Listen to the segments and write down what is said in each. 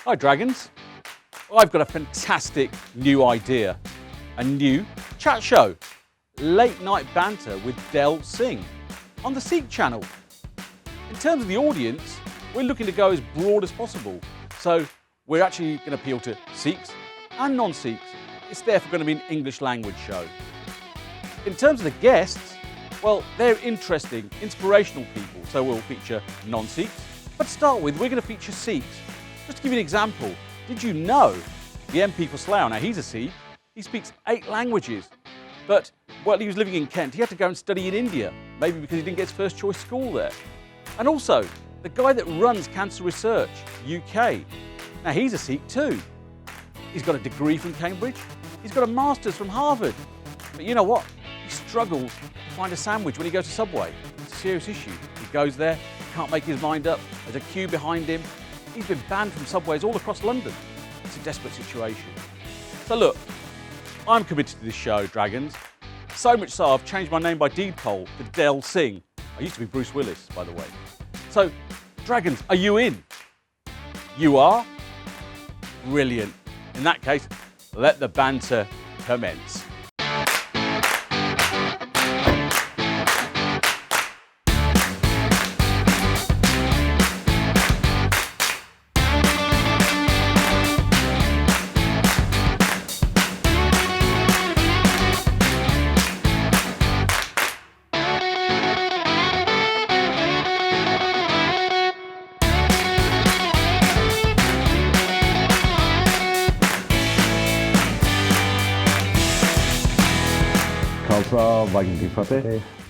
Hi Dragons. I've got a fantastic new idea. A new chat show. Late Night Banter with Del Singh on the Sikh channel. In terms of the audience, we're looking to go as broad as possible. So we're actually going to appeal to Sikhs and non-Sikhs. It's therefore going to be an English language show. In terms of the guests, well, they're interesting, inspirational people. So we'll feature non-Sikhs. But to start with, we're going to feature Sikhs. Just to give you an example, did you know the MP for Slough, now he's a Sikh, he speaks 8 languages. But while he was living in Kent, he had to go and study in India, maybe because he didn't get his first choice school there. And also, the guy that runs Cancer Research, UK, now he's a Sikh too. He's got a degree from Cambridge, he's got a master's from Harvard. But you know what? He struggles to find a sandwich when he goes to Subway. It's a serious issue. He goes there, can't make his mind up, there's a queue behind him. He's been banned from Subways all across London. It's a desperate situation. So look, I'm committed to this show, Dragons. So much so I've changed my name by deed poll to Del Singh. I used to be Bruce Willis, by the way. So, Dragons, are you in? You are? Brilliant. In that case, let the banter commence.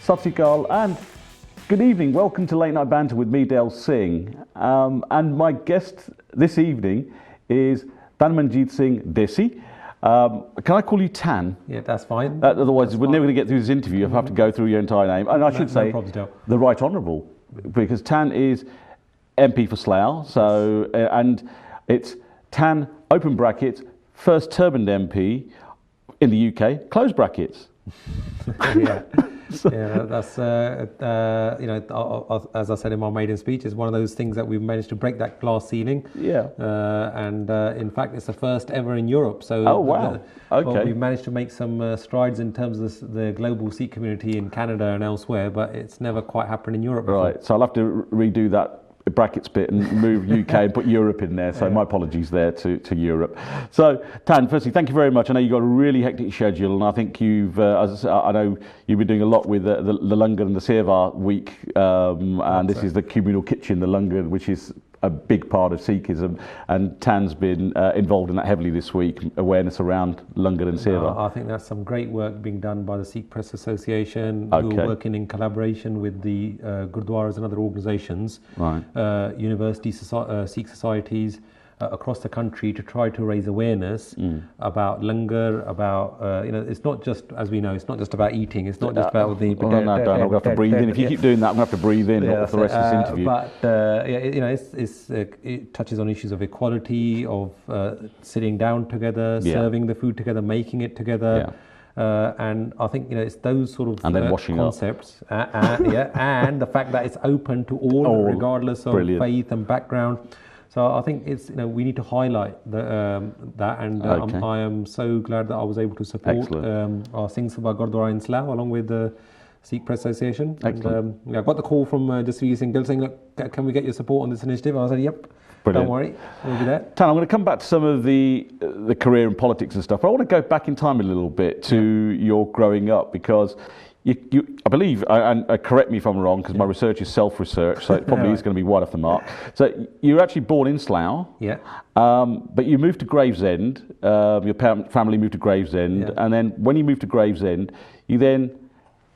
Sat Sri Akal and good evening. Welcome to Late Night Banter with me, Del Singh. And my guest this evening is Tanmanjeet Singh Dhesi. Can I call you Tan? Yeah, that's fine. Otherwise, we're never going to get through this interview. I have to go through your entire name. And I should say the Right Honourable, because Tan is MP for Slough. So, and it's Tan, open brackets, first turbaned MP in the UK, close brackets. Yeah, yeah, that's you know, as I said in my maiden speech, it's one of those things that we've managed to break that glass ceiling. Yeah, and in fact, it's the first ever in Europe. So, oh wow, okay, well, we've managed to make some strides in terms of the global Sikh community in Canada and elsewhere, but it's never quite happened in Europe before. Right, so I'll have to redo that brackets bit and move UK and put Europe in there, so my apologies there to Europe. So Tan, firstly, thank you very much. I know you've got a really hectic schedule, and I think you've I know you've been doing a lot with the Langar and the Seva week, and this is the communal kitchen, the Langar, which is a big part of Sikhism, and Tan's been involved in that heavily this week, awareness around Langar and Seva. I think that's some great work being done by the Sikh Press Association, who are working in collaboration with the Gurdwaras and other organisations, right. Sikh societies across the country to try to raise awareness about Langar, about, you know, it's not just, as we know, it's not just about eating, it's not just about the... I'm going to have to breathe in. If you keep doing that, I'm going to have to breathe in for the rest of this interview. But, you know, it touches on issues of equality, of sitting down together, serving the food together, making it together. And I think, you know, it's those sort of and then washing concepts, and the fact that it's open to all regardless of faith and background. So I think it's, you know, we need to highlight that, and I am so glad that I was able to support our Singh Sabha Gurdwara in Slough along with the Sikh Press Association. Excellent. And I got the call from Jasveer Singh Gill saying, look, can we get your support on this initiative? I said, yep. Brilliant. Don't worry, we'll be there. Tan, I'm going to come back to some of the career and politics and stuff, but I want to go back in time a little bit to your growing up, because you I believe, and correct me if I'm wrong, because my research is self-research, so it probably is going to be wide off the mark. So you were actually born in Slough, but you moved to Gravesend, your family moved to Gravesend, and then when you moved to Gravesend, you then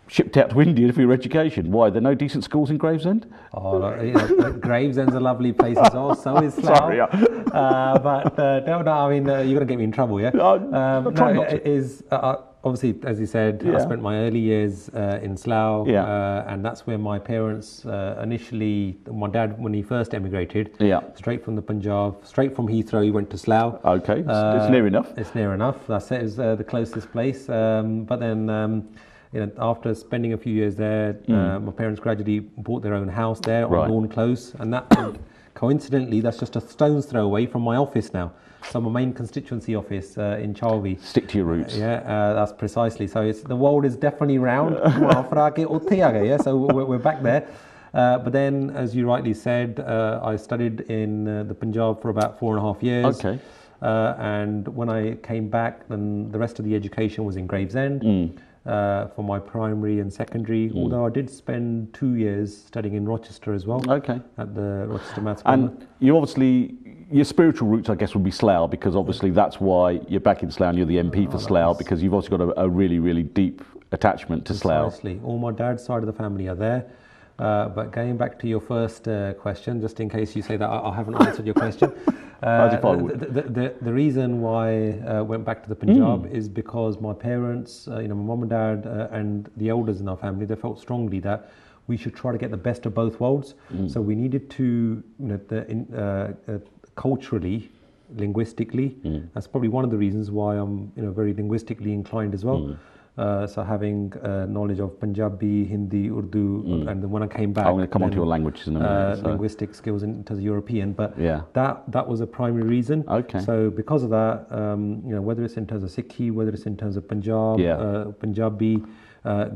shipped out to India for your education. Why? Are there no decent schools in Gravesend? Oh, you know, Gravesend's a lovely place as well. So is Slough. Sorry, but no, I mean, you're going to get me in trouble, yeah? I'm trying not to. It is, obviously, as you said, I spent my early years in Slough, and that's where my parents initially, my dad, when he first emigrated, straight from the Punjab, straight from Heathrow, he went to Slough. Okay, it's near enough. It's near enough. That's it. It was the closest place. But then, you know, after spending a few years there, my parents gradually bought their own house there on Lawn Close, and that coincidentally, that's just a stone's throw away from my office now. So my main constituency office in Chalvi. Stick to your roots. Yeah, that's precisely. So the world is definitely round. Yeah, so we're back there. But then, as you rightly said, I studied in the Punjab for about 4.5 years. Okay. And when I came back, then the rest of the education was in Gravesend for my primary and secondary. Although I did spend 2 years studying in Rochester as well. Okay. At the Rochester Maths. And you obviously, your spiritual roots, I guess, would be Slough, because obviously that's why you're back in Slough and you're the MP for Slough, because you've also got a really, really deep attachment to Slough. Precisely. All my dad's side of the family are there. But going back to your first question, just in case you say that I haven't answered your question, the reason why I went back to the Punjab is because my parents, my mum and dad, and the elders in our family, they felt strongly that we should try to get the best of both worlds. So we needed to, culturally, linguistically, that's probably one of the reasons why I'm, very linguistically inclined as well. So having knowledge of Punjabi, Hindi, Urdu, and then when I came back, I'm going to come on to your languages in a minute. Linguistic skills in terms of European, but yeah, that was a primary reason. Okay. So because of that, whether it's in terms of Sikhi, whether it's in terms of Punjab, Punjabi,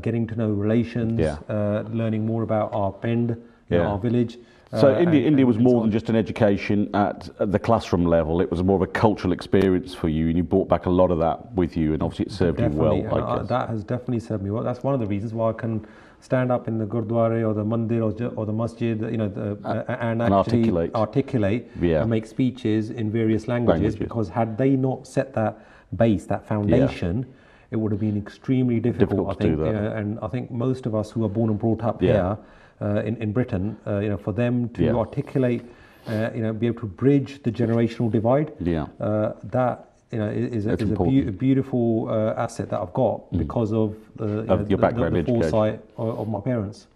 getting to know relations, learning more about our pind, our village. So India was more than just an education at the classroom level. It was more of a cultural experience for you, and you brought back a lot of that with you, and obviously it served you well. I guess. That has definitely served me well. That's one of the reasons why I can stand up in the Gurdwara or the Mandir or the Masjid, and actually articulate and make speeches in various languages. Because had they not set that base, that foundation, it would have been extremely difficult, I think. To do that. And I think most of us who are born and brought up here in Britain, for them to articulate, be able to bridge the generational divide, that is a beautiful asset that I've got because of your background, the foresight of my parents.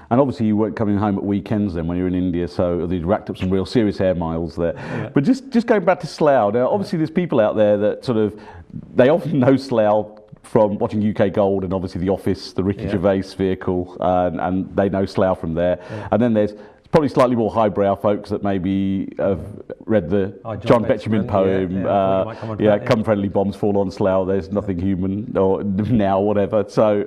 And obviously you weren't coming home at weekends then when you were in India, so you'd racked up some real serious air miles there. Yeah. But just going back to Slough, now obviously there's people out there that they often know Slough from watching UK Gold and obviously The Office, the Ricky Gervais vehicle, and they know Slough from there. Yeah. And then there's probably slightly more highbrow folks that maybe have read the John Betjeman poem, come friendly bombs fall on Slough, there's nothing human, or now, whatever. So,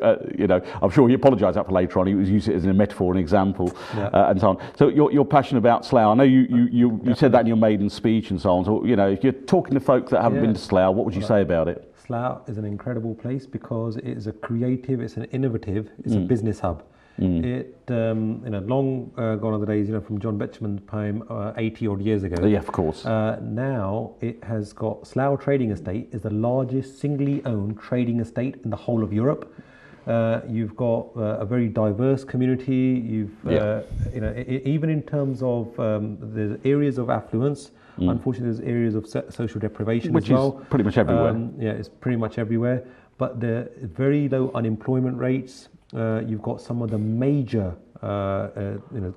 I'm sure he apologised for later on, he was using it as a metaphor, an example, and so on. So you're passionate about Slough. I know you said that in your maiden speech and so on. So, if you're talking to folk that haven't been to Slough, what would you say about it? Slough is an incredible place because it is a creative, it's an innovative, it's a business hub. It, long gone are the days, from John Betjeman's poem 80 odd years ago. Yeah, of course. Now it has got Slough Trading Estate is the largest singly owned trading estate in the whole of Europe. You've got a very diverse community. Even in terms of the areas of affluence. Unfortunately, there's areas of social deprivation as well. Which is pretty much everywhere. It's pretty much everywhere. But the very low unemployment rates. You've got some of the major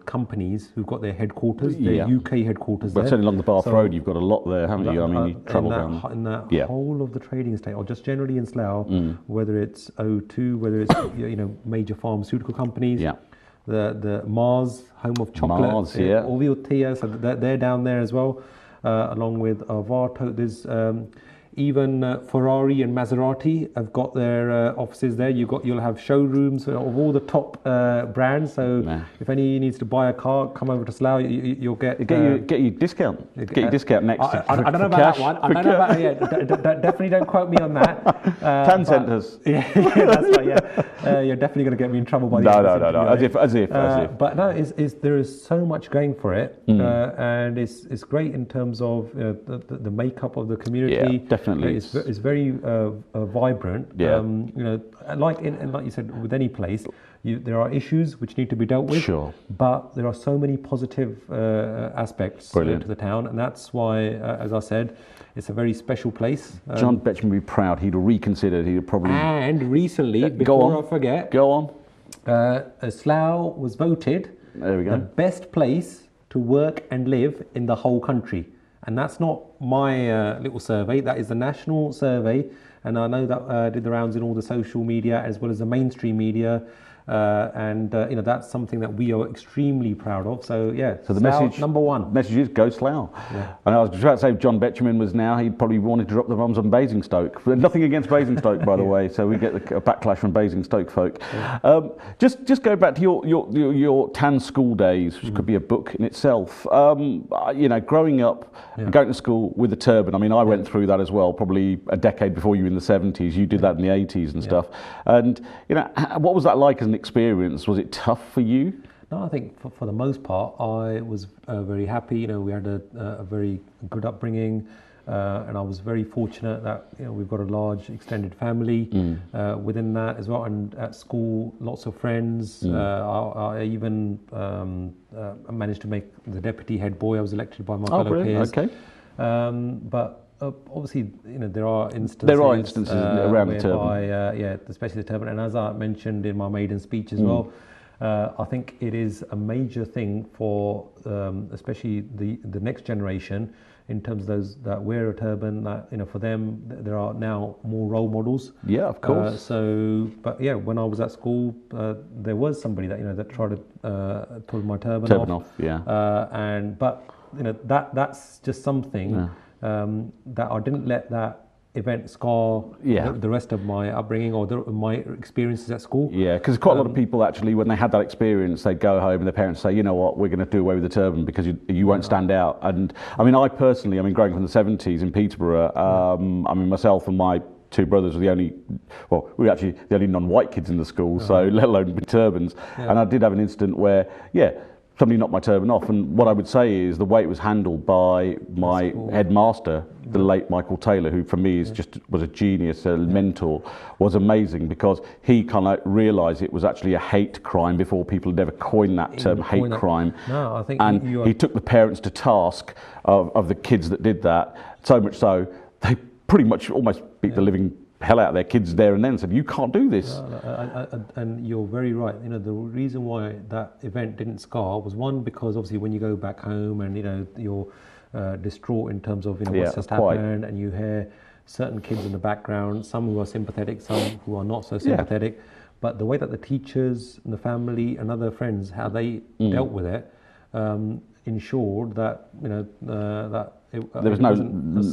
companies who've got their headquarters, their UK headquarters there. But certainly along the Bath Road, you've got a lot there, haven't you? I mean, you travel down. In that whole of the trading estate, or just generally in Slough, whether it's O2, whether it's major pharmaceutical companies, the Mars, home of chocolate, Oviutia, so they're down there as well, along with Varto. There's even Ferrari and Maserati have got their offices there. You'll have showrooms of all the top brands. So if any needs to buy a car, come over to Slough. You'll get your discount. Get your discount next. I don't know about that one. I don't know about definitely don't quote me on that. Tan centres. That's right. You're definitely going to get me in trouble by the No. As if. But no, there is so much going for it, and it's great in terms of the makeup of the community. Yeah, definitely. It's very vibrant. Yeah. Like you said, with any place, there are issues which need to be dealt with. Sure. But there are so many positive aspects to the town, and that's why, as I said, it's a very special place. John Betjeman would be proud. He'd have reconsidered. He'd have probably. And recently, before I forget, Slough was voted the best place to work and live in the whole country. And that's not my little survey, that is the national survey. And I know that did the rounds in all the social media as well as the mainstream media. and that's something that we are extremely proud of. So yeah, so the Slough, message, number one. Message is go Slough. Yeah. And I was about to say if John Betjeman was now, he'd probably wanted to drop the bombs on Basingstoke. Nothing against Basingstoke, by the way. So we get a backlash from Basingstoke folk. Yeah. Just go back to your TAN school days, which could be a book in itself. Growing up, going to school with a turban. I mean, I went through that as well. Probably a decade before you in the 70s. You did that in the 80s and stuff. And what was that like as an experience? Was it tough for you? No, I think for the most part, I was very happy. We had a very good upbringing, and I was very fortunate that we've got a large extended family within that as well. And at school, lots of friends. I even managed to make the deputy head boy. I was elected by my fellow peers. Okay. But obviously, there are instances. There are instances around the turban. Especially the turban. And as I mentioned in my maiden speech as well, I think it is a major thing for especially the next generation, in terms of those that wear a turban. That for them, there are now more role models. Yeah, of course. When I was at school, there was somebody that that tried to pull my turban off. That's just something. That I didn't let that event scar the rest of my upbringing or my experiences at school. Yeah, because quite a lot of people actually, when they had that experience, they'd go home and their parents say, you know what, we're going to do away with the turban because you won't stand out. And I mean, I personally, growing from the 70s in Peterborough, myself and my two brothers were the only non-white kids in the school, so let alone with turbans. And I did have an incident where, somebody knocked my turban off, and what I would say is the way it was handled by my headmaster, the late Michael Taylor, who for me was a genius, a mentor, was amazing, because he kind of realised it was actually a hate crime before people had ever coined that term, hate crime. No, I think he took the parents to task of the kids that did that, so much so they pretty much almost beat the living hell out of their kids there and then, said, you can't do this. And you're very right. The reason why that event didn't scar was, one, because obviously when you go back home and you're distraught in terms of what's just happened, and you hear certain kids in the background, some who are sympathetic, some who are not so sympathetic, but the way that the teachers and the family and other friends, how they dealt with it, ensured that there was no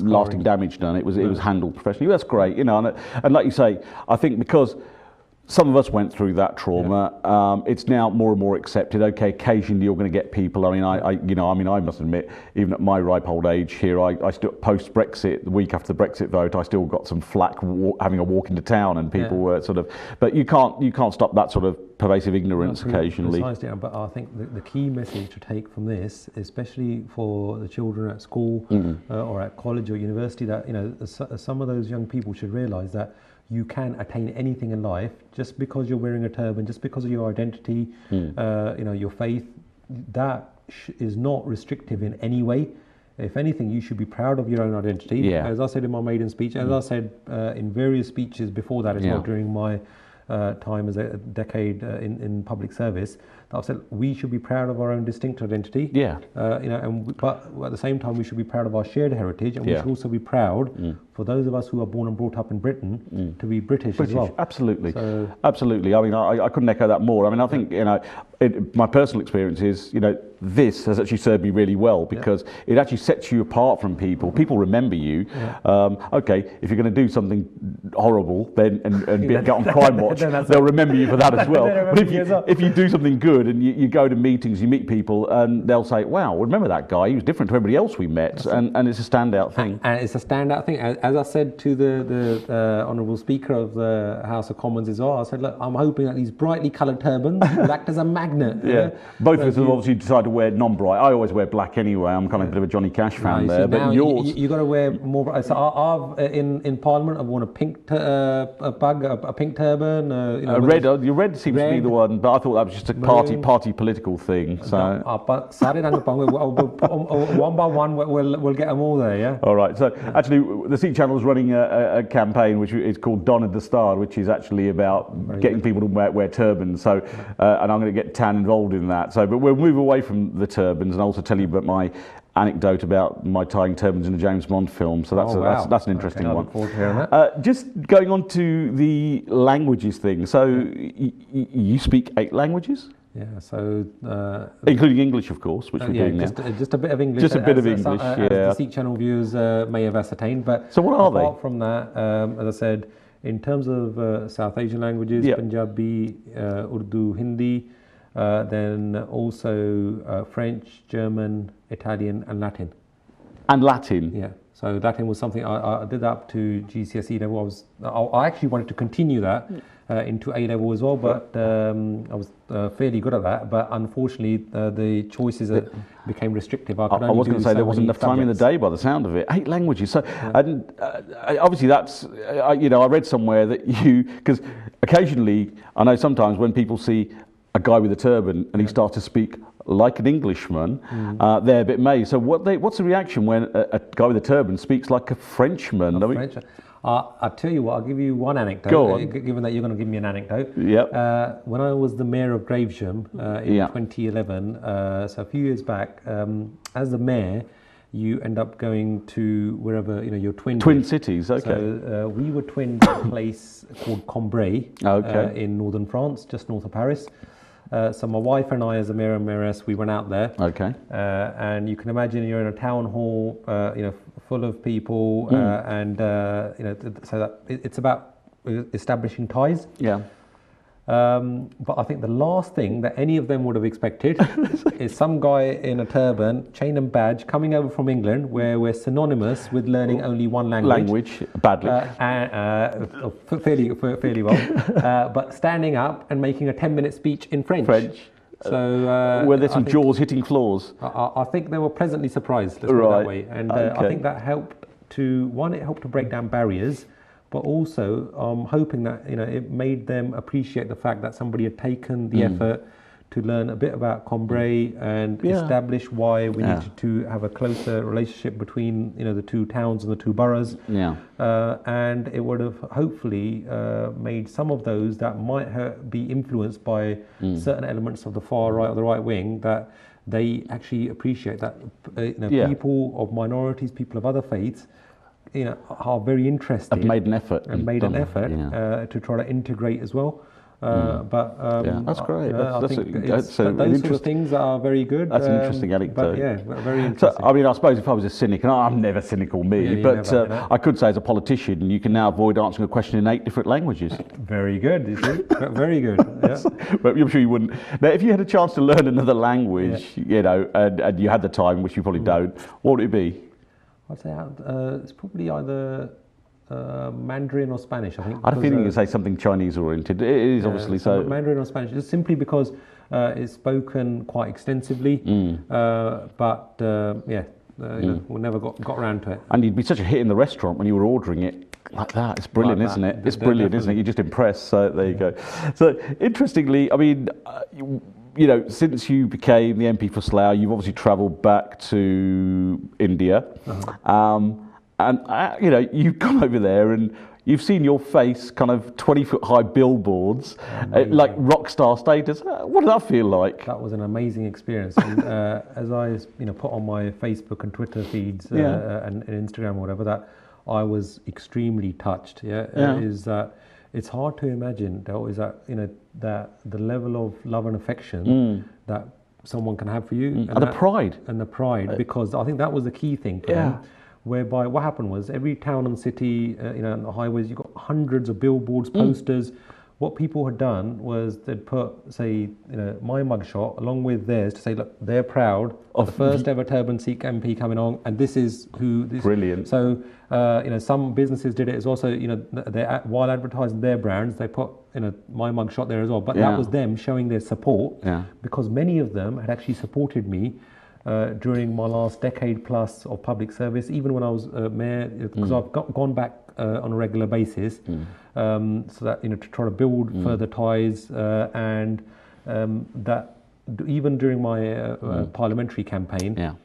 lasting damage done. It was handled professionally. That's great, and like you say, I think because some of us went through that trauma, it's now more and more accepted. Okay, occasionally you're going to get people. I must admit, even at my ripe old age here, I still, post Brexit, the week after the Brexit vote, I still got some flack having a walk into town, and people were sort of. But you can't stop that sort of pervasive ignorance occasionally. Precisely, but I think the key message to take from this, especially for the children at school or at college or university, that some of those young people should realise that you can attain anything in life just because you're wearing a turban, just because of your identity, your faith. That is not restrictive in any way. If anything, you should be proud of your own identity. Yeah. As I said in my maiden speech, as I said in various speeches before that as well, during my time as a decade in public service, I've said we should be proud of our own distinct identity. Yeah. But at the same time, we should be proud of our shared heritage, and we should also be proud for those of us who are born and brought up in Britain to be British as well. Absolutely. Absolutely. I couldn't echo that more. I think my personal experience is this has actually served me really well, because it actually sets you apart from people. People remember you. Okay, if you're going to do something horrible, then and get on Crime Watch, they'll remember you for that as well. But if you do something good and you go to meetings, you meet people, and they'll say, "Wow, remember that guy? He was different to everybody else we met," and it's a standout thing. And it's a standout thing. As I said to the Honourable Speaker of the House of Commons as well, I said, "Look, I'm hoping that these brightly coloured turbans will act as a magnet." Both of us have obviously decided to wear non-bright. I always wear black anyway. I'm kind of a bit of a Johnny Cash fan there. But yours, you got to wear more bright. So I've in Parliament, I've worn a pink a pink turban. Red. Your red seems to be the one, but I thought that was just a party political thing. So one by one, we'll get them all there. Yeah. All right. So actually, the Sikh channel is running a campaign which is called Don at the Start, which is actually about getting people to wear turbans. So, and I'm going to get TAN involved in that. So, but we'll move away from the turbans and also tell you about my anecdote about my tying turbans in a James Bond film, so that's an interesting one. I look forward to hearing that. Just going on to the languages thing. So you speak 8 languages? Yeah, so including English, of course, which we're doing now. Just a bit of English. Just a bit of English, as the Sikh channel viewers may have ascertained. But so what are they? Apart from that, as I said, in terms of South Asian languages, Punjabi, Urdu, Hindi, then also French, German, Italian, and Latin. And Latin? Yeah. So Latin was something I did up to GCSE level. I actually wanted to continue that into A level as well, but I was fairly good at that. But unfortunately, the choices became restrictive. I was going to say there wasn't enough time in the day, by the sound of it. 8 languages. So, and obviously that's I read somewhere that because occasionally I know sometimes when people see a guy with a turban and he starts to speak like an Englishman, they're a bit amazed. So what's the reaction when a guy with a turban speaks like a Frenchman? I'll tell you what, I'll give you one anecdote. Go on. Given that you're going to give me an anecdote. Yep. When I was the mayor of Gravesham in 2011, so a few years back, as the mayor, you end up going to wherever your twin cities. Okay. So we were twinned to a place called Cambrai in northern France, just north of Paris. So my wife and I, as a mayor and mayoress, we went out there. Okay. And you can imagine you're in a town hall, full of people, and so that it's about establishing ties. Yeah. But I think the last thing that any of them would have expected is some guy in a turban, chain and badge, coming over from England, where we're synonymous with learning only one language. Badly. Fairly well. But standing up and making a 10-minute speech in French. So were there some jaws hitting floors? I think they were pleasantly surprised, let's put it that way. And I think that helped to break down barriers. But also, I'm hoping that it made them appreciate the fact that somebody had taken the effort to learn a bit about Cambrai and establish why we needed to have a closer relationship between the 2 towns and the 2 boroughs. Yeah. And it would have hopefully made some of those that might be influenced by certain elements of the far right or the right wing, that they actually appreciate that people of minorities, people of other faiths, are very interested. Have made an effort. To try to integrate as well. But that's great. I think those sort of things are very good. That's an interesting anecdote. But very interesting. So, I suppose if I was a cynic, and I'm never cynical, but I could say as a politician, you can now avoid answering a question in 8 different languages. Very good, you see. Very good. Yeah. But I'm sure you wouldn't. Now, if you had a chance to learn another language, and you had the time, which you probably don't, what would it be? I'd say it's probably either Mandarin or Spanish, I think. I had a feeling you'd say something Chinese oriented. It is obviously so. Mandarin or Spanish, just simply because it's spoken quite extensively. We never got around to it. And you'd be such a hit in the restaurant when you were ordering it like that. It's brilliant, isn't it? It's brilliant, isn't it? You're just impressed. So there you go. So interestingly, since you became the MP for Slough, you've obviously travelled back to India, and you've gone over there and you've seen your face kind of 20-foot high billboards, like rock star status. What did that feel like? That was an amazing experience. And, as I put on my Facebook and Twitter feeds and Instagram or whatever, that I was extremely touched. Is that it's hard to imagine that the level of love and affection that someone can have for you, and the pride, because I think that was the key thing for them. Whereby what happened was every town and city, on the highways, you got hundreds of billboards, posters. What people had done was they'd put, say, my mugshot along with theirs to say, look, they're proud of the first ever turban Sikh MP coming on, and this is who. Brilliant. So, some businesses did it as well. So, while advertising their brands, they put, my mugshot there as well. But that was them showing their support, because many of them had actually supported me during my last decade plus of public service, even when I was mayor, because I've gone back on a regular basis, so that to try to build further ties, and that even during my parliamentary campaign,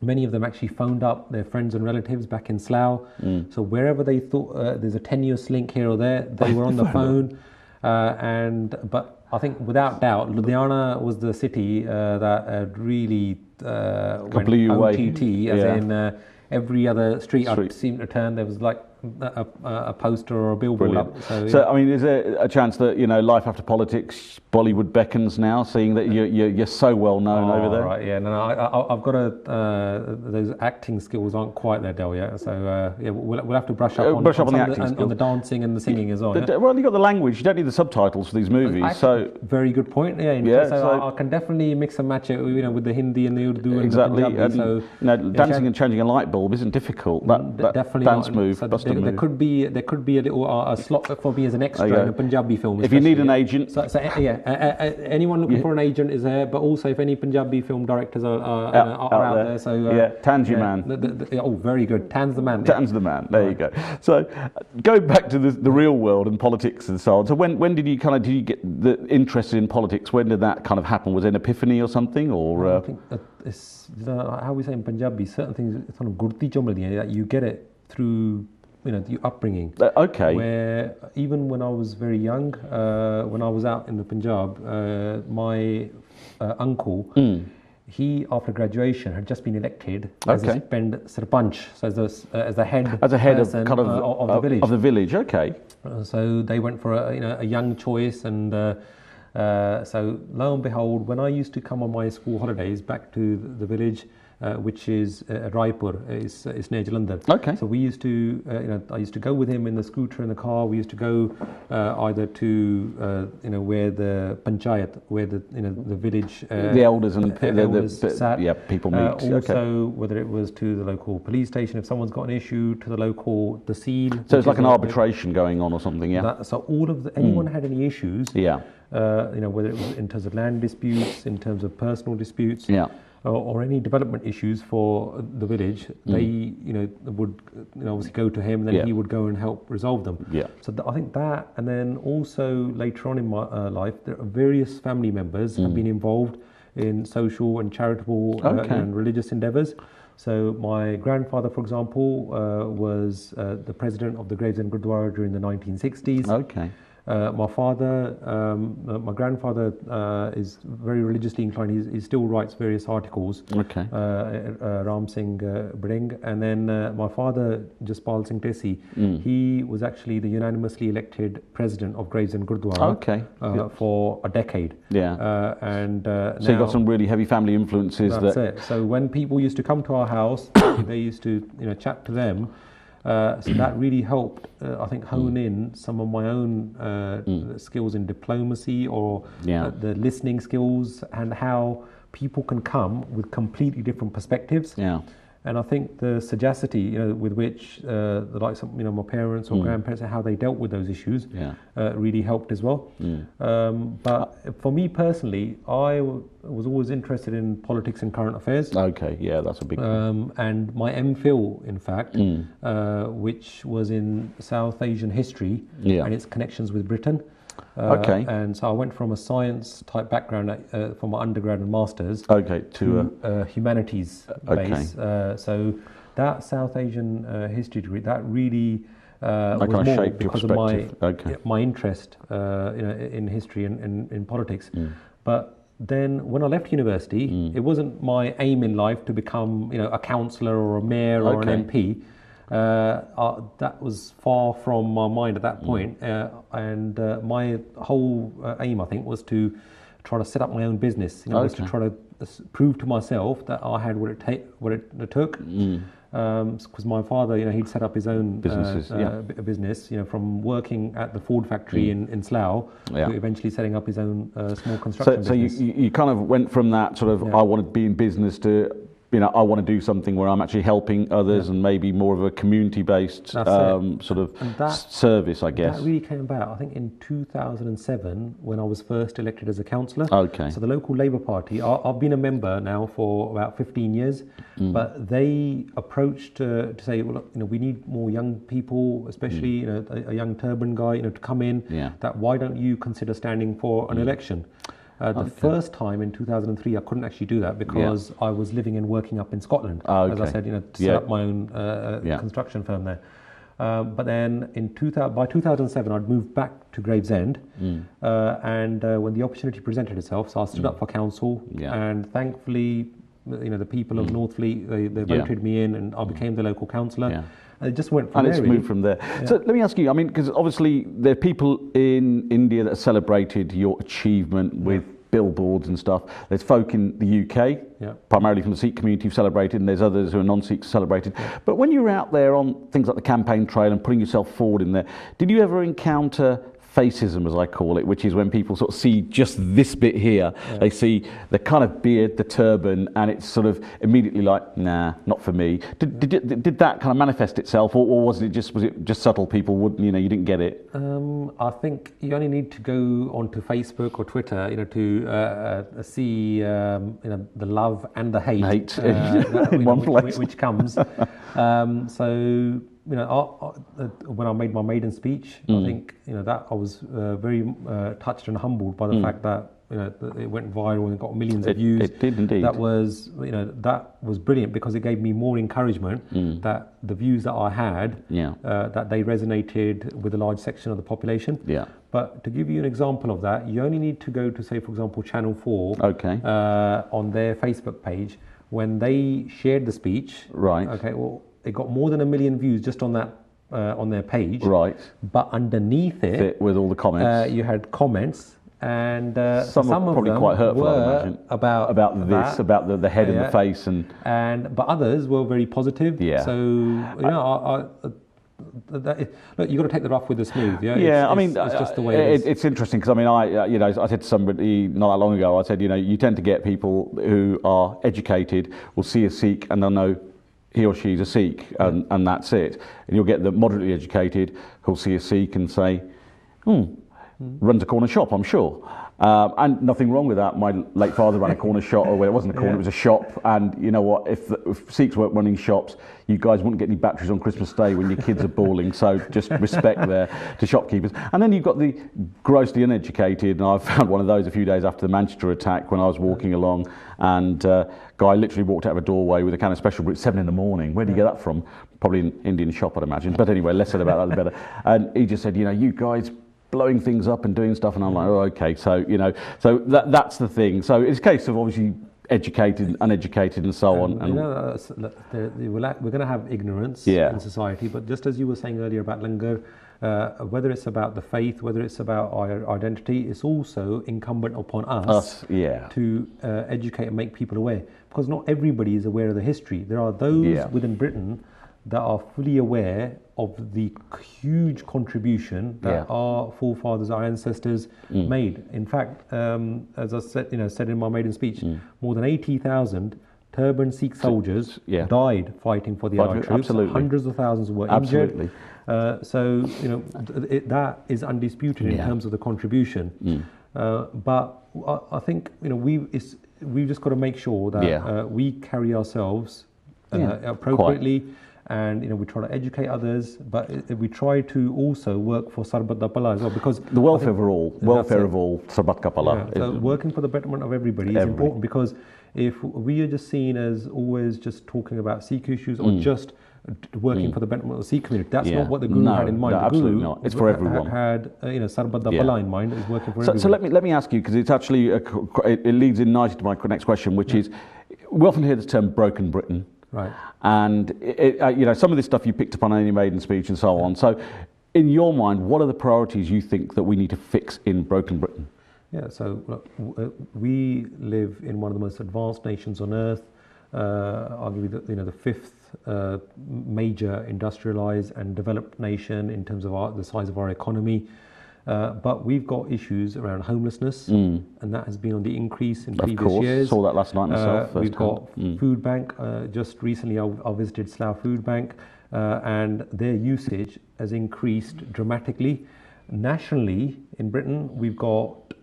many of them actually phoned up their friends and relatives back in Slough. So wherever they thought there's a tenuous link here or there, they were on the phone. But I think without doubt, Ludhiana was the city that really went blew you away. OTT, as in every other street I seemed to turn, there was like a poster or a billboard up. So, I mean, is there a chance that, you know, life after politics, Bollywood beckons now, seeing that you're so well known over there? Right, yeah, no, I've got those acting skills aren't quite there, Del, yet. So we'll have to brush up on the acting skills, on the dancing and the singing as well. Well, you've got the language. You don't need the subtitles for these movies. Actually, very good point. So I can definitely mix and match it, you know, with the Hindi and the Urdu and the Punjabi. And, you know, dancing and changing a light bulb isn't difficult. That definitely dance not. move, So there could be a little a slot for me as an extra in a Punjabi film. If you need an agent, anyone looking for an agent is there. But also, if any Punjabi film directors are out there, so Tan's your man. Very good. Tan's the man. Tan's the man. There you go. So, going back to the real world and politics and so on. So, when did you get interested in politics? When did that kind of happen? Was it an epiphany or something, or? I think it's how we say in Punjabi. Certain things, it's kind of gurti cho mildi hai, that you get it through, you know, the upbringing. Okay. Where even when I was very young, when I was out in the Punjab, my uncle, he after graduation had just been elected as a spend sarpanch, so as the head of the village. Of the village, okay. So they went for a young choice, and so lo and behold, when I used to come on my school holidays back to the village, which is Raipur, it's near Jalandhar. Okay. So we used to, I used to go with him in the scooter in the car. We used to go either to, where the panchayat, where the village, the elders and the elders sat. People meet. Also, whether it was to the local police station if someone's got an issue, to the local tehsil. So it's like an arbitration going on or something, So all of anyone had any issues. Whether it was in terms of land disputes, in terms of personal disputes. Or any development issues for the village, they would obviously go to him, and then he would go and help resolve them. So I think that, and then also later on in my life, there are various family members have been involved in social and charitable and religious endeavours. So my grandfather, for example, was the president of the Gravesend Gurdwara during the 1960s. Okay. My grandfather is very religiously inclined. He still writes various articles. Okay. Ram Singh Bring, and then my father, Jaspal Singh Dhesi, he was actually the unanimously elected president of Gravesend Gurdwara for a decade. So you got some really heavy family influences. That's it. So when people used to come to our house, they used to chat to them. So that really helped, I think, hone in some of my own skills in diplomacy or the listening skills, and how people can come with completely different perspectives. And I think the sagacity, with which the likes of my parents or grandparents, how they dealt with those issues, really helped as well. But for me personally, I was always interested in politics and current affairs. Okay, that's a big one. And my MPhil, in fact, which was in South Asian history and its connections with Britain. And so I went from a science type background for my undergrad and masters to a humanities base. So that South Asian history degree, that really was more because of my interest in history and in politics. But then when I left university, it wasn't my aim in life to become a councillor or a mayor or an MP. That was far from my mind at that point, and my whole aim, I think, was to try to set up my own business. Was to try to prove to myself that I had what it took. Because my father, he'd set up his own business, business, from working at the Ford factory in Slough to eventually setting up his own small construction business. So you kind of went from that sort of I want to be in business to I want to do something where I'm actually helping others and maybe more of a community-based sort of service, I guess. That really came about, I think, in 2007 when I was first elected as a councillor. So the local Labour Party, I've been a member now for about 15 years, but they approached to say, well, look, we need more young people, especially a young turban guy, to come in. That why don't you consider standing for an election? The first time in 2003, I couldn't actually do that because I was living and working up in Scotland. As I said, to set up my own construction firm there. But then by 2007, I'd moved back to Gravesend, and when the opportunity presented itself, so I stood up for council, and thankfully, the people of Northfleet, they voted me in, and I became the local councillor. Yeah. And it just went from there. And it's moved from there. Yeah. So let me ask you, I mean, because obviously there are people in India that celebrated your achievement with billboards and stuff. There's folk in the UK, primarily from the Sikh community, who've celebrated, and there's others who are non-Sikhs celebrated. Yeah. But when you were out there on things like the campaign trail and putting yourself forward in there, did you ever encounter facism, as I call it, which is when people sort of see just this bit here, they see the kind of beard, the turban, and it's sort of immediately like, nah, not for me. Did that kind of manifest itself, or was it just subtle? People wouldn't, you didn't get it. I think you only need to go onto Facebook or Twitter, to see the love and the hate in one place, which comes. So. When I made my maiden speech, I think that I was very touched and humbled by the fact that it went viral and got millions of views. It did indeed. That was brilliant, because it gave me more encouragement that the views that I had, that they resonated with a large section of the population. Yeah. But to give you an example of that, you only need to go to, say, for example, Channel 4 on their Facebook page. When they shared the speech, it got more than 1 million views just on that on their page. Right. But underneath it, with all the comments, you had comments, and some were probably quite hurtful, I imagine, about this, about the head and the face, but others were very positive. Yeah. So look, you got to take the rough with the smooth. Yeah. It's just the way it is. It's interesting, because I said to somebody not that long ago, I said, you tend to get people who are educated will see a Sikh and they'll know he or she's a Sikh, and that's it. And you'll get the moderately educated who'll see a Sikh and say, runs a corner shop, I'm sure. And nothing wrong with that. My late father ran a corner shop, or it wasn't a corner, it was a shop. And you know what, if Sikhs weren't running shops, you guys wouldn't get any batteries on Christmas Day when your kids are bawling. So just respect there to shopkeepers. And then you've got the grossly uneducated, and I found one of those a few days after the Manchester attack when I was walking along, and guy literally walked out of a doorway with a can of special brew at 7 in the morning. Where did you get that from? Probably an Indian shop, I'd imagine. But anyway, less said about that, the better. And he just said, you guys blowing things up and doing stuff, and I'm like, oh, okay, so so that's the thing. So it's a case of obviously educated, uneducated, and so on. And we're going to have ignorance in society, but just as you were saying earlier about langar, whether it's about the faith, whether it's about our identity, it's also incumbent upon us to educate and make people aware, because not everybody is aware of the history. There are those within Britain that are fully aware of the huge contribution that our forefathers, our ancestors made. In fact, as I said in my maiden speech, more than 80,000 turban Sikh soldiers died fighting for the Allied troops. Absolutely. Hundreds of thousands were injured. So that is undisputed in terms of the contribution. But I think we've just got to make sure that we carry ourselves appropriately. And we try to educate others, but we try to also work for Sarbat da Pala as well, because the welfare of all, Sarbat ka Pala. So working for the betterment of everybody is important, because if we are just seen as always just talking about Sikh issues or just working for the betterment of the Sikh community, that's not what the Guru had in mind. No, absolutely not. It's for everyone. Had Sarbat da Pala in mind, is working for everyone. So let me ask you, because it's actually it leads in nicely to my next question, which is, we often hear this term broken Britain. Right. And some of this stuff you picked up on any maiden speech and so on. So in your mind, what are the priorities you think that we need to fix in broken Britain? Yeah, so look, we live in one of the most advanced nations on earth, arguably the fifth major industrialized and developed nation in terms of the size of our economy. But we've got issues around homelessness, and that has been on the increase in previous years. Saw that last night myself. We've got food bank. Just recently, I visited Slough Food Bank, and their usage has increased dramatically. Nationally, in Britain, we've got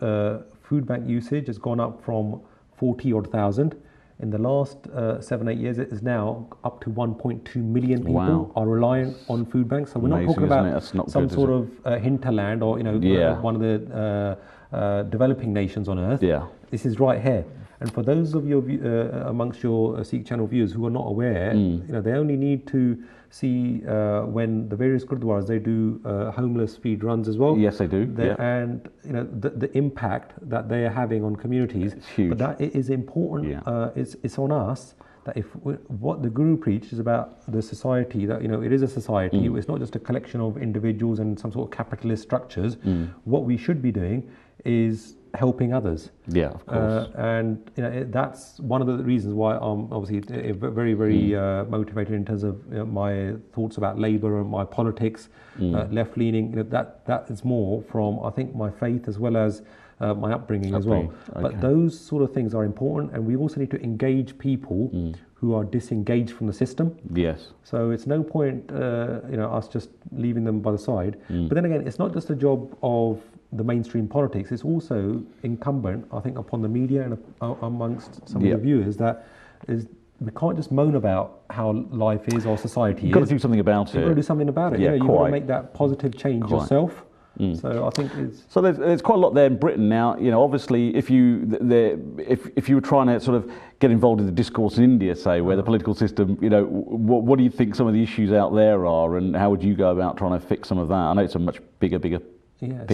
food bank usage has gone up from 40-odd thousand. In the last 7-8 years, it is now up to 1.2 million people are reliant on food banks. So we're not talking about some sort of hinterland or one of the developing nations on earth. Yeah. This is right here. And for those of you amongst your Sikh channel viewers who are not aware, they only need to see when the various gurdwaras, they do homeless feed runs as well. Yes, they do. And the impact that they are having on communities. It's huge. But that is important. It's on us that if what the Guru preached is about the society, that it is a society. It's not just a collection of individuals and some sort of capitalist structures. What we should be doing is helping others. Yeah, of course. And that's one of the reasons why I'm obviously very, very motivated in terms of my thoughts about Labour and my politics, left leaning. That is more from, I think, my faith as well as my upbringing as well. Okay. But those sort of things are important, and we also need to engage people who are disengaged from the system. Yes. So it's no point, us just leaving them by the side. But then again, it's not just a job of the mainstream politics. It's also incumbent, I think, upon the media and amongst some of the viewers that we can't just moan about how life is or society is. You've got to do something about it. You've got to do something about it. Yeah, you've got to make that positive change yourself. So I think it's... So there's quite a lot there in Britain now. Obviously, if you were trying to sort of get involved in the discourse in India, say, where the political system, what do you think some of the issues out there are, and how would you go about trying to fix some of that? I know it's a much bigger picture.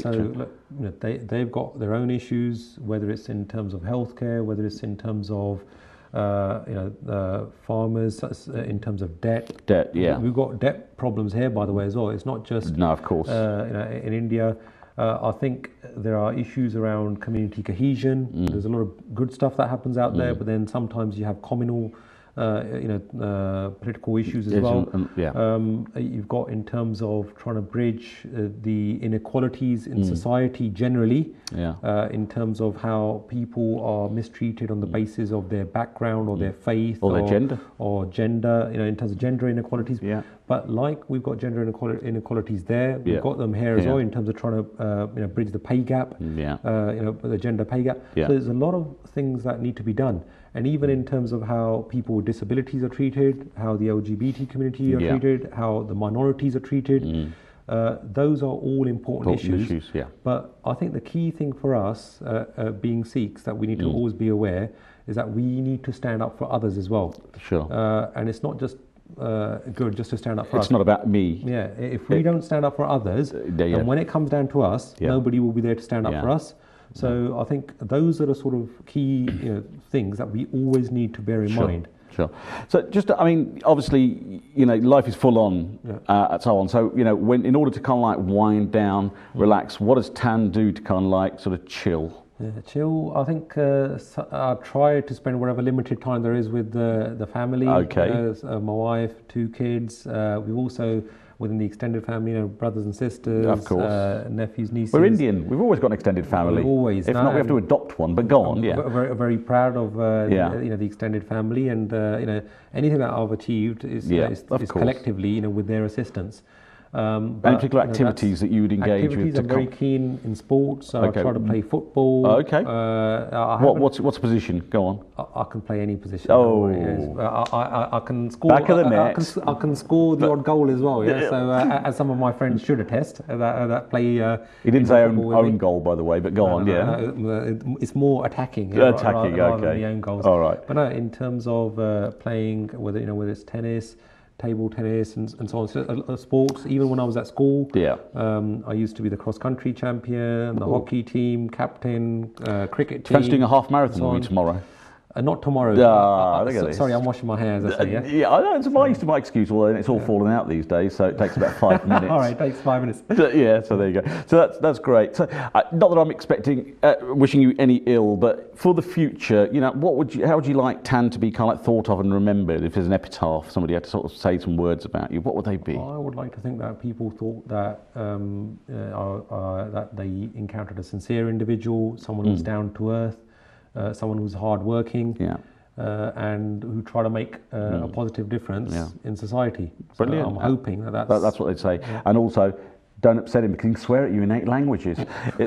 So look, they've got their own issues, whether it's in terms of healthcare, whether it's in terms of farmers, in terms of debt. We've got debt problems here, by the way, as well. It's not just of course. In India. I think there are issues around community cohesion. There's a lot of good stuff that happens out there, but then sometimes you have communal political issues as well. You've got in terms of trying to bridge the inequalities in society generally, in terms of how people are mistreated on the basis of their background or their faith or their gender, in terms of gender inequalities. But like we've got gender inequalities there, we've got them here as well in terms of trying to bridge the pay gap, the gender pay gap. So there's a lot of things that need to be done. And even in terms of how people with disabilities are treated, how the LGBT community are treated, how the minorities are treated, those are all important issues. But I think the key thing for us, being Sikhs, that we need to always be aware is that we need to stand up for others as well. And it's not just good just to stand up for us. It's not about me. If we don't stand up for others, and when it comes down to us, nobody will be there to stand up for us. So I think those are the sort of key things that we always need to bear in mind. So just, obviously, life is full on and so on. So, when in order to kind of like wind down, relax, what does Tan do to kind of like sort of chill? Chill. I think I try to spend whatever limited time there is with the family. My wife, 2 kids. We've also, within the extended family, brothers and sisters, of course, nephews, nieces. We're Indian. We've always got an extended family. Always. If not, we have to adopt one. But go on. Very, very proud of the extended family, and anything that I've achieved is collectively, with their assistance. Any particular activities that you would engage with? I'm very keen in sports, so I try to play football. What's a position? Go on. I can play any position. I can score. Back of the net. I can score the odd goal as well. So as some of my friends should attest, that play. He didn't say own goal, by the way, but go on. It's more attacking. Attacking. Rather than the own goals. All right. But no, in terms of playing, whether it's tennis, table tennis and so on. So, sports, even when I was at school, I used to be the cross-country champion, the hockey team, captain, cricket team. Fancy doing a half marathon with me tomorrow? Not tomorrow. Sorry, I'm washing my hands. I say, I know, it's my excuse, although it's all falling out these days, so it takes about 5 minutes. All right, it takes 5 minutes. So there you go. So that's great. So not that I'm expecting, wishing you any ill, but for the future, how would you like Tan to be kind of like thought of and remembered? If there's an epitaph, somebody had to sort of say some words about you, what would they be? I would like to think that people thought that that they encountered a sincere individual, someone who was down to earth, someone who's hardworking, and who try to make a positive difference in society. So Brilliant. I'm hoping that's what they'd say. And also, don't upset him because he can swear at you in 8 languages.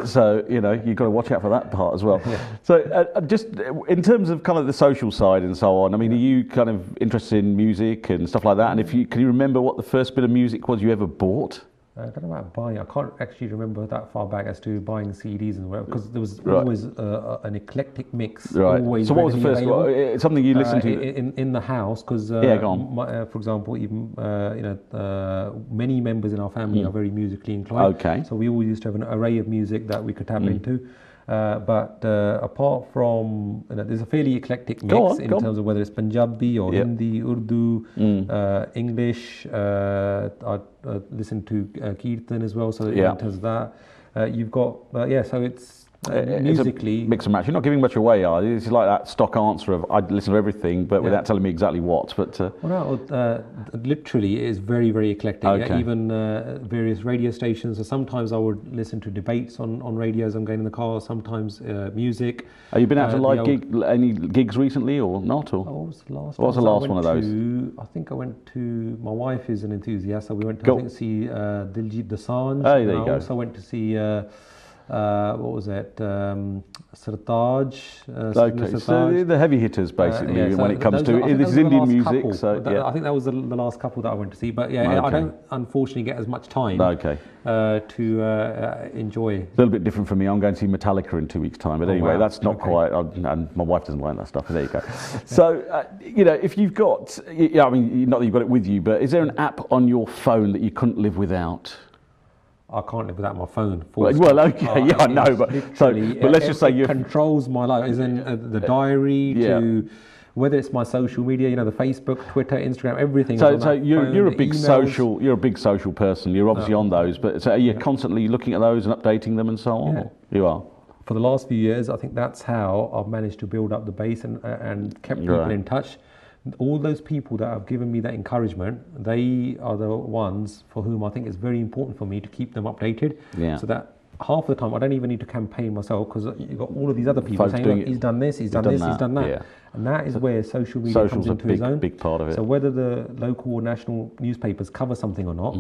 So, you've got to watch out for that part as well. So just in terms of kind of the social side and so on, are you kind of interested in music and stuff like that? And can you remember what the first bit of music was you ever bought? I don't know about buying. I can't actually remember that far back as to buying CDs and whatever, because there was always an eclectic mix. Right. Always so what was the first one? Something you listened to? In the house, because go on. for example, even many members in our family are very musically inclined. Okay. So we always used to have an array of music that we could tap into. But apart from, there's a fairly eclectic mix in terms of whether it's Punjabi or Hindi, Urdu, English. I listen to Kirtan as well, so in terms of that, you've got, so it's musically. It's a mix and match. You're not giving much away, are you? It's like that stock answer of, I listen to everything, but without telling me exactly what. But literally, it is very, very eclectic. Okay. Yeah? Even various radio stations. So sometimes I would listen to debates on radios. I'm going in the car. Sometimes music. Have you been out to any gigs recently or not? Or what was the last? What was the last one of those? I think I went to. My wife is an enthusiast, so we went to see Diljit Dosanjh. Oh, there you go. I also went to see. What was it? Sartaj. Okay, so the heavy hitters basically when it comes to it. This is Indian music, I think that was the last couple that I went to see. But I don't unfortunately get as much time to enjoy. A little bit different for me. I'm going to see Metallica in 2 weeks' time. But anyway, that's not quite. And my wife doesn't like that stuff. There you go. So if you've got, I mean, not that you've got it with you, but is there an app on your phone that you couldn't live without? I can't live without my phone. Well, okay, I know, but let's just say it controls my life. As in the diary to whether it's my social media, the Facebook, Twitter, Instagram, everything. So you're a big emails. You're a big social person. You're obviously on those, but so are you constantly looking at those and updating them and so on? Yeah. You are. For the last few years, I think that's how I've managed to build up the base and kept people in touch. All those people that have given me that encouragement, they are the ones for whom I think it's very important for me to keep them updated. Yeah. So that half the time I don't even need to campaign myself, because you've got all of these other people saying, look, he's done this, he's done this, he's done that. Yeah. And that is where social media comes into its own. Big part of it. So whether the local or national newspapers cover something or not,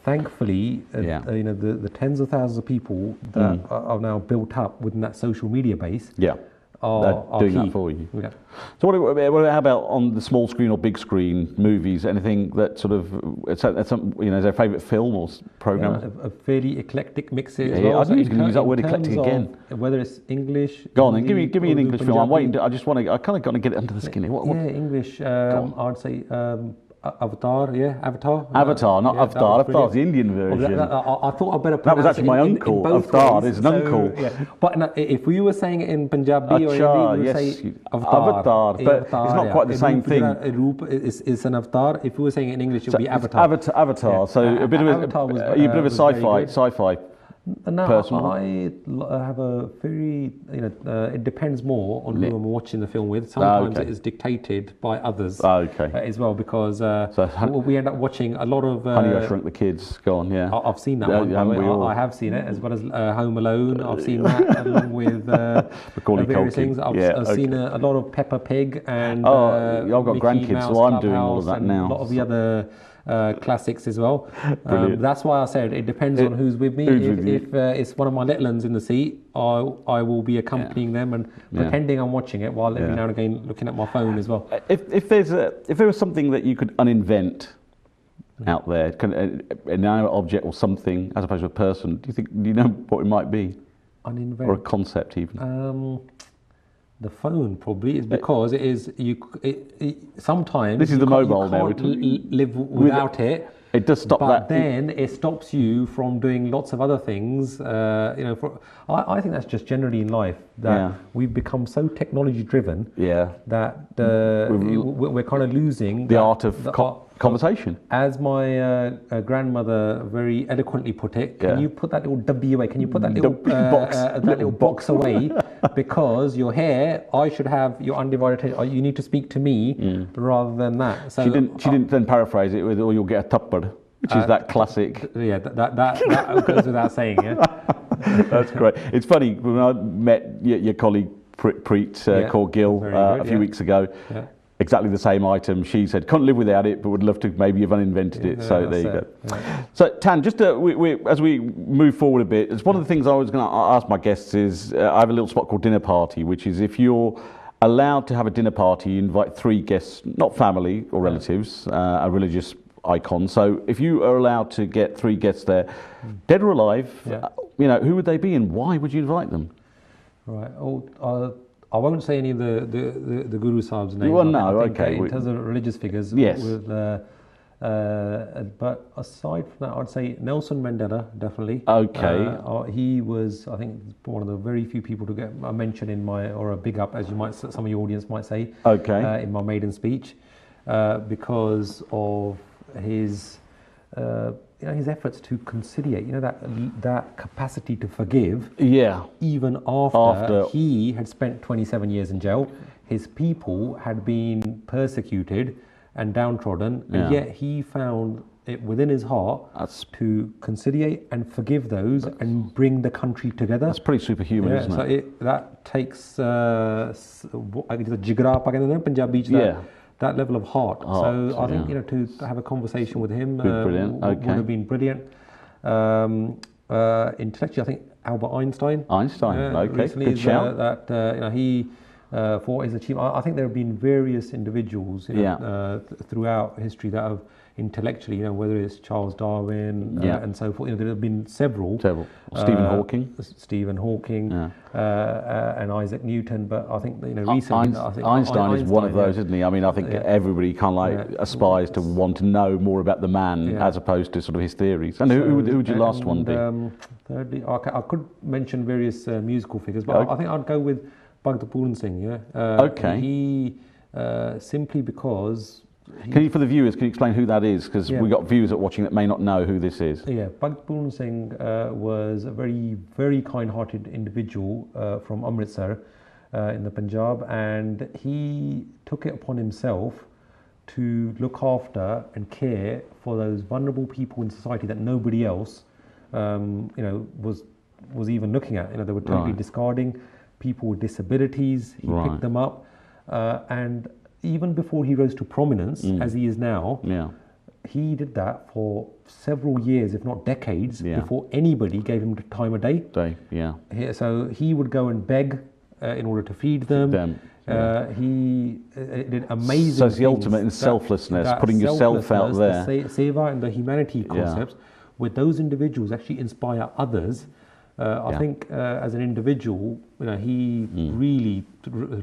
thankfully, the tens of thousands of people that are now built up within that social media base. Yeah. Are doing that for you. Yeah. So how about on the small screen or big screen movies? Anything that sort of is their favourite film or program? Yeah, a fairly eclectic mix as well. I knew you was going to use that word eclectic again. Whether it's English. Go on then. Give me an English film. I'm waiting. I kind of got to get it under the skin here. English. I'd say. Avatar, Avatar. Avatar, not Avatar. Avatar's the Indian version. I thought I'd better pronounce that was actually my uncle. Avatar is an uncle. Yeah. But if we were saying it in Punjabi or Hindi, we would say Avatar. But it's not quite the same thing. It's an avatar. If we were saying it in English, it would be Avatar. Avatar. So a bit of a sci-fi. No, person. I have a very, it depends more on who I'm watching the film with. Sometimes it is dictated by others as well, because we end up watching a lot of... Honey, I Shrunk the Kids, go on, yeah. I've seen that one, I have seen it, as well as Home Alone. I've seen that along with various things. I've seen a lot of Peppa Pig and I've got Mickey grandkids, Mouse, so I'm doing all of that now. A lot of the other... classics as well. That's why I said it depends on who's with me. If it's one of my little ones in the seat, I will be accompanying them and pretending I'm watching it while every now and again looking at my phone as well. If there was something that you could uninvent out there, an inanimate object or something as opposed to a person, do you know what it might be? Uninvent. Or a concept even? The phone probably is, because it is sometimes this is the mobile now. Live without it. It does stop but then it stops you from doing lots of other things. I think that's just generally in life that we've become so technology driven. That we're kind of losing the art of conversation. As my grandmother very eloquently put it, can you put that little W away? Can you put that little box away? Because you're here, I should have your undivided attention. You need to speak to me rather than that. So she didn't then paraphrase it with, or you'll get a tupper, which is that classic. That goes without saying. Yeah. That's great. It's funny, when I met your colleague Preet called Gill a few weeks ago. Yeah. Exactly the same item. She said, couldn't live without it, but would love to maybe have uninvented it. So there you go. Yeah. So Tan, just as we move forward a bit, it's one of the things I was going to ask my guests is, I have a little spot called Dinner Party, which is if you're allowed to have a dinner party, you invite 3 guests, not family or relatives, a religious icons. So if you are allowed to get 3 guests there, dead or alive, who would they be and why would you invite them? Right. I won't say any of the Guru Sahib's names. Well, no, I think, okay. In terms of religious figures, yes. But aside from that, I'd say Nelson Mandela, definitely. Okay. He was, I think, one of the very few people to get a mention in or a big up, as some of your audience might say, in my maiden speech, because of his his efforts to conciliate, that capacity to forgive. Yeah. Even after he had spent 27 years in jail, his people had been persecuted and downtrodden, and yet he found it within his heart to conciliate and forgive those and bring the country together. That's pretty superhuman, isn't it? That takes jigra Punjabi that level of heart. So I think to have a conversation with him would have been brilliant. Intellectually, I think Albert Einstein. Recently good shout. He for his achievement. I think there have been various individuals throughout history that have intellectually, whether it's Charles Darwin and so forth. There have been several. Stephen Hawking, and Isaac Newton. But I think recently, Einstein is one of those, isn't he? I mean, I think everybody kind of aspires to want to know more about the man as opposed to sort of his theories. And who would your last one be? Thirdly, I could mention various musical figures, but I think I'd go with Banter Singh. He simply because. For the viewers, can you explain who that is? Because we've got viewers that watching that may not know who this is. Banter Singh was a very, very kind-hearted individual from Amritsar in the Punjab, and he took it upon himself to look after and care for those vulnerable people in society that nobody else, was even looking at. They were totally discarding people with disabilities. He picked them up, and even before he rose to prominence, as he is now, he did that for several years, if not decades, before anybody gave him the time of day. So he would go and beg in order to feed them. He did amazing So it's the ultimate in selflessness, putting yourself out there. The seva and the humanity concepts, where those individuals actually inspire others. I think as an individual, he really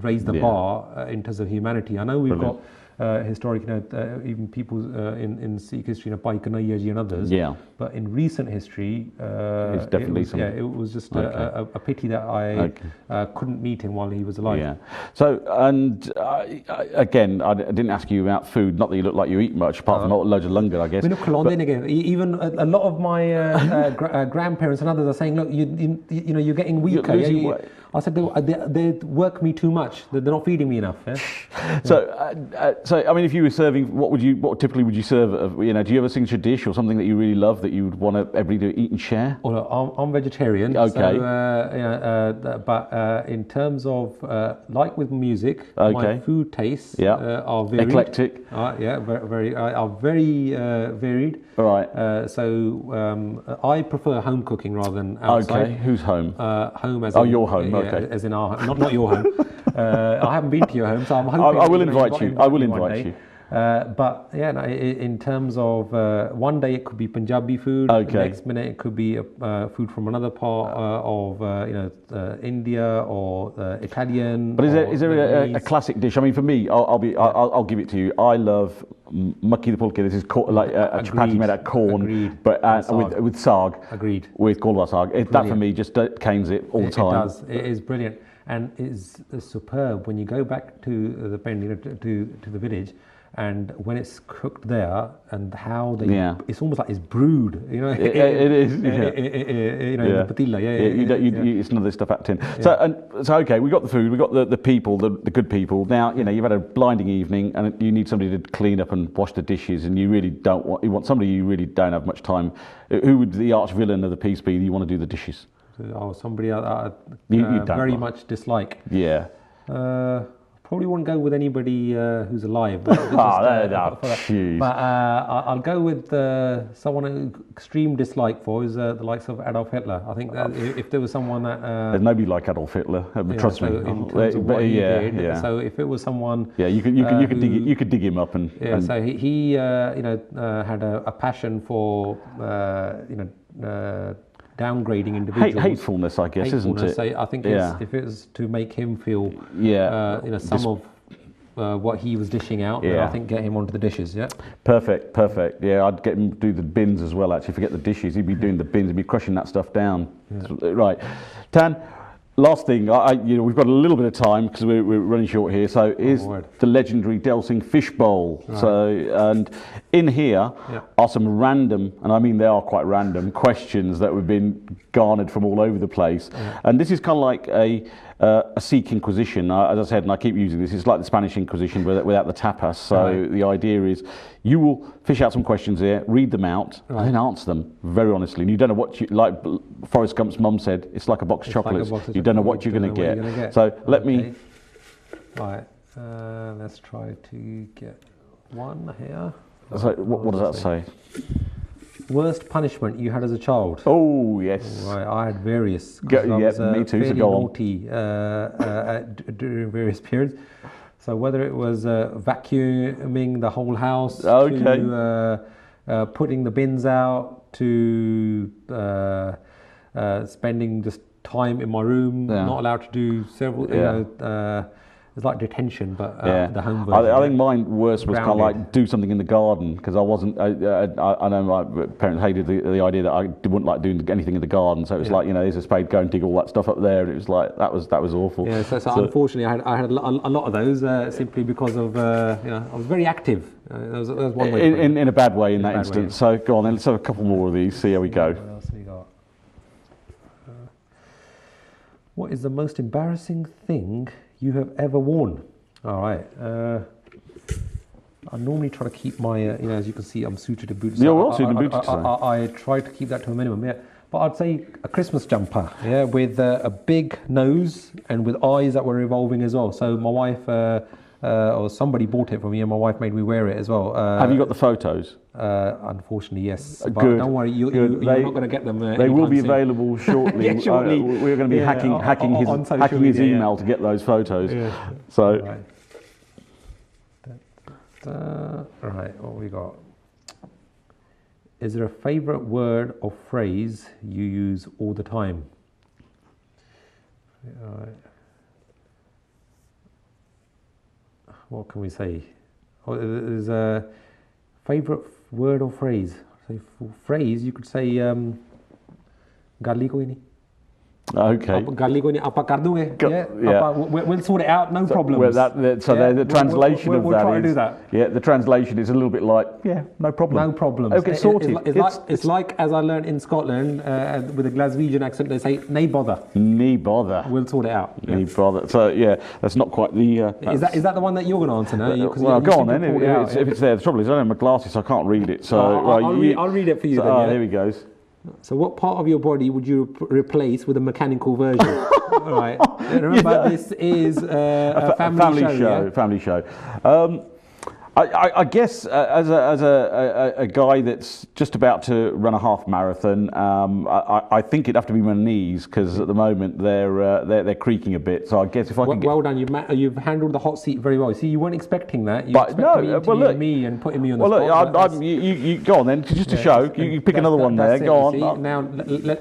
raised the bar in terms of humanity. I know we've got historic, even people in Sikh history, Bhai Kanhaiya ji and others. But in recent history, it's definitely it was just a pity that I couldn't meet him while he was alive. So, and again, I didn't ask you about food. Not that you look like you eat much, apart from loads of langar, I guess. Even a lot of my grandparents and others are saying, look, you're getting weaker. I said, they work me too much. They're not feeding me enough. So I mean, if you were serving, what typically would you serve? Do you have a signature dish or something that you really love that you would want everybody to eat and share? Well, I'm vegetarian. But in terms of like with music, my food tastes are varied. Eclectic. Are very varied. All right. So I prefer home cooking rather than outside. Okay. Who's home? Home as your home. Okay. As in our home, not your home. I haven't been to your home, so I'm hoping I will invite you. I will invite you. But in terms of one day it could be Punjabi food. Next minute it could be food from another part of India or Italian. But is there a classic dish? I mean, for me, I'll give it to you. I love makki the pulke. This is like a chapati made out of corn, but with saag. Agreed. With golwa saag. That for me just canes it all the time. It does. It is brilliant. And it's superb when you go back to the to the village, and when it's cooked there, and how they it's almost like it's brewed. It is. The patilla. It's none of this stuff out tin. So okay, we got the food, we got the people, the good people. Now you've had a blinding evening, and you need somebody to clean up and wash the dishes, and you want somebody you really don't have much time. Who would the arch villain of the piece be? You want to do the dishes? Somebody I very much dislike. Probably won't go with anybody who's alive. But, I'll go with someone extreme dislike for is the likes of Adolf Hitler. I think that if there was someone that there's nobody like Adolf Hitler. Trust me. In terms of what he did. So if it was someone, you could dig him up and So he had a passion for downgrading individuals. Hatefulness, I guess, isn't it? I think if it was to make him feel, some of what he was dishing out, then I think get him onto the dishes. Yeah. Perfect. Yeah, I'd get him to do the bins as well. Actually, forget the dishes. He'd be doing the bins. He'd be crushing that stuff down. Yeah. Right, Tan. Last thing, we've got a little bit of time because we're running short here. So is the legendary Del Singh fish bowl. Right. So, and in here are some random, and I mean they are quite random, questions that have been garnered from all over the place. Yeah. And this is kind of like a Sikh Inquisition, as I said, and I keep using this. It's like the Spanish Inquisition without the tapas. So the idea is you will fish out some questions here, read them out, and then answer them very honestly. And you don't know what like Forrest Gump's mum said. It's like a box of chocolates. You don't know what you're going to get. So let me. Right. Let's try to get one here. So what does that say? Worst punishment you had as a child? Oh, yes. Right, I had various. Me too, so go on. Naughty during various periods. So whether it was vacuuming the whole house, to putting the bins out, to spending just time in my room, not allowed to do several, it's like detention, but the home version. I think mine worse was kind of like do something in the garden because I wasn't. I know my parents hated the idea that I wouldn't like doing anything in the garden. So it was like, there's a spade, go and dig all that stuff up there, and it was like that was awful. Yeah. So unfortunately, I had a lot of those simply because of I was very active. That was one way. In a bad way in that instance. So go on then. Let's have a couple more of these. See how we go. What else have we got? What is the most embarrassing thing you have ever worn? All right. I normally try to keep my, as you can see, I'm suited to boots. You're well suited to boots. I try to keep that to a minimum, But I'd say a Christmas jumper, with a big nose and with eyes that were revolving as well. So my wife, or somebody bought it for me, and my wife made me wear it as well. Have you got the photos? Unfortunately, yes. But good. Don't worry, you're not going to get them. They will be available shortly. We're going to be hacking his email to get those photos. Yeah. So. Right, what we got? Is there a favourite word or phrase you use all the time? What can we say? There's a favourite word or phrase. So for phrase, you could say "Gali koi nahi." Okay. Gali koi nahi, apa kar dunge. We'll sort it out. No problems. The translation of we'll that try is. To do that. Yeah, the translation is a little bit like, no problem. No problems. Okay, sorted. It's like as I learned in Scotland with a Glaswegian accent, they say "nae bother." Nae bother. We'll sort it out. Nae bother. So that's not quite the. Is that the one that you're going to answer now? Well, go on then. If it's there, the trouble is I don't have my glasses, so I can't read it. So I'll read it for you. Then, here he goes. So what part of your body would you replace with a mechanical version? All right. Remember, this is a family show. Family show. I guess as a guy that's just about to run a half marathon, I think it'd have to be my knees because at the moment they're creaking a bit. So I guess if I can. Well done, you've handled the hot seat very well. See, you weren't expecting that. You expected me and putting me on the spot. You go on then, just to show. You pick another one there. Go on. See, now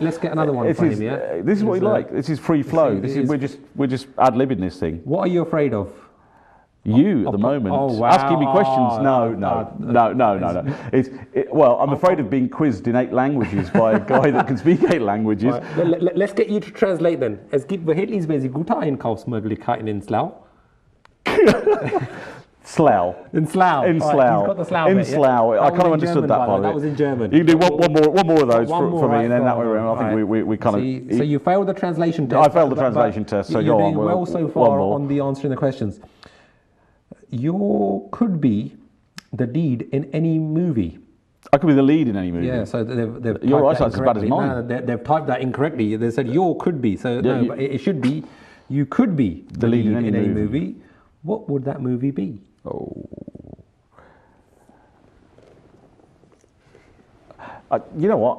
let's get another one for him. Yeah. This is what we like. This is free flow. We're just ad-libbing this thing. What are you afraid of? You at the moment. Oh, wow. Asking me questions? No. Well, I'm afraid of being quizzed in 8 languages by a guy that can speak 8 languages. Right. Let's get you to translate then. Es gibt verhältnismäßig gute Einkaufsmöglichkeiten in Slough. Slough. In Slough. In Slough. He's got the Slough in bit, Slough. I kind of understood that part of it. That was in German. You can do one more of those for me, and then that way around. I think we kind of. So you failed the translation test. I failed the translation test. So you're go on. Doing well so far on the answering the questions. You could be the lead in any movie. I could be the lead in any movie. Yeah, so they've your eyesight's as bad as mine. No, they've typed that incorrectly. They said you could be. So but it should be you could be the lead in any movie. what would that movie be? You know what?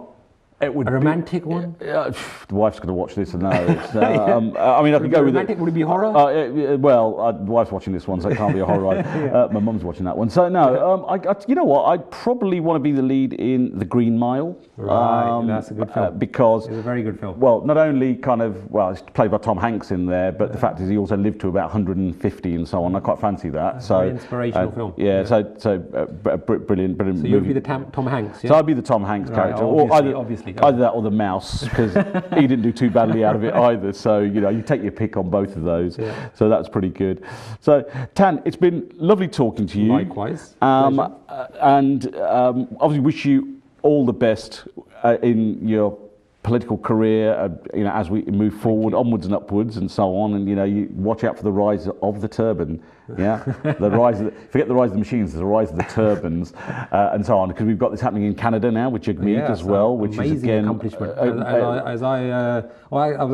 It would a romantic one? The wife's going to watch this and know. I mean, I could go with romantic, would it be horror? The wife's watching this one, so it can't be a horror. My mum's watching that one. So, no, you know what? I'd probably want to be the lead in The Green Mile. Right, that's a good film. Because it's a very good film. Well, not only it's played by Tom Hanks in there, but the fact is he also lived to about 150 and so on. I quite fancy that. So very inspirational film. Brilliant So movie. you'd be the Tom Hanks, yeah? So I'd be the Tom Hanks character. Obviously. Either that or the mouse, because he didn't do too badly out of it either. So, you take your pick on both of those. Yeah. So that's pretty good. So, Tan, it's been lovely talking to you. Likewise. Obviously wish you all the best in your political career, as we move forward, onwards and upwards and so on. And, you watch out for the rise of the turban. Yeah, forget the rise of the machines, there's the rise of the turbans and so on, because we've got this happening in Canada now with Jagmeet as well, which is again accomplishment. I was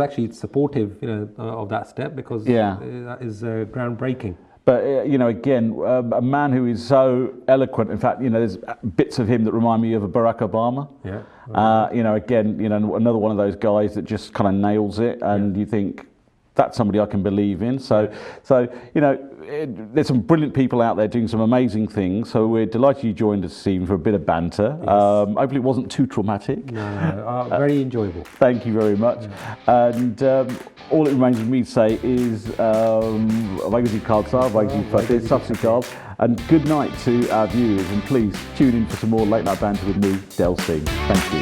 actually supportive, of that step, because that is groundbreaking. But again, a man who is so eloquent. In fact, there's bits of him that remind me of a Barack Obama. Yeah. Another one of those guys that just kind of nails it, and you think that's somebody I can believe in. So there's some brilliant people out there doing some amazing things. So we're delighted you joined us this evening for a bit of banter. Yes. Hopefully it wasn't too traumatic. No, very enjoyable. Thank you very much. And all it remains for me to say is and good night to our viewers, and please tune in for some more late night banter with me, Del Singh. Thank you.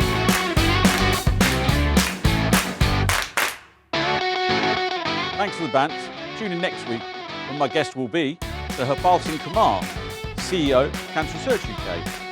Thanks for the bant. Tune in next week when my guest will be the Harpal Singh Kumar, CEO, Cancer Research UK.